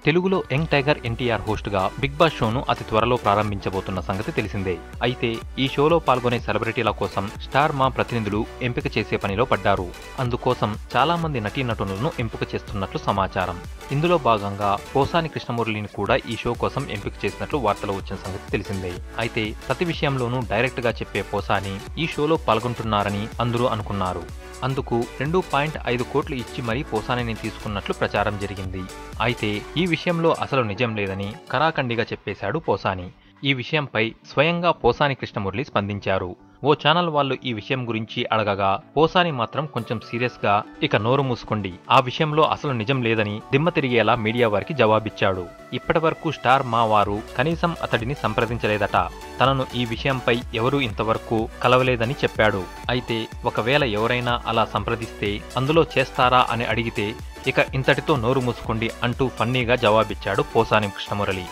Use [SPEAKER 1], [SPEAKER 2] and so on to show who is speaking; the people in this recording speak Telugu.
[SPEAKER 1] తెలుగులో యంగ్ టైగర్ ఎన్టీఆర్ హోస్ట్గా బిగ్ బాస్ షోను అతి త్వరలో ప్రారంభించబోతున్న సంగతి తెలిసిందే. అయితే ఈ షోలో పాల్గొనే సెలబ్రిటీల కోసం స్టార్ మా ప్రతినిధులు ఎంపిక చేసే పనిలో పడ్డారు. అందుకోసం చాలా మంది నటీనటులను ఎంపిక చేస్తున్నట్లు సమాచారం. ఇందులో భాగంగా పోసాని కృష్ణమురళిని కూడా ఈ షో కోసం ఎంపిక చేసినట్లు వార్తలు వచ్చిన సంగతి తెలిసిందే. అయితే ప్రతి విషయంలోనూ డైరెక్ట్ గా చెప్పే పోసాని ఈ షోలో పాల్గొంటున్నారని అందరూ అనుకున్నారు. అందుకు 2.5 కోట్లు ఇచ్చి మరీ పోసానిని తీసుకున్నట్లు ప్రచారం జరిగింది. అయితే ఈ విషయంలో అసలు నిజం లేదని కరాఖండిగా చెప్పేశాడు పోసాని. ఈ విషయంపై స్వయంగా పోసాని కృష్ణమురళి స్పందించారు. ఓ ఛానల్ వాళ్ళు ఈ విషయం గురించి అడగగా పోసాని మాత్రం కొంచెం సీరియస్ గా ఇక నోరు మూసుకోండి, ఆ విషయంలో అసలు నిజం లేదని దిమ్మ తిరిగేలా మీడియా వారికి జవాబిచ్చాడు. ఇప్పటివరకు స్టార్ మా వారు కనీసం అతడిని సంప్రదించలేదట. తనను ఈ విషయంపై ఎవరూ ఇంతవరకు కలవలేదని చెప్పాడు. అయితే ఒకవేళ ఎవరైనా అలా సంప్రదిస్తే అందులో చేస్తారా అని అడిగితే ఇక ఇంతటితో నోరు మూసుకోండి అంటూ ఫన్నీగా జవాబిచ్చాడు పోసాని కృష్ణమురళి.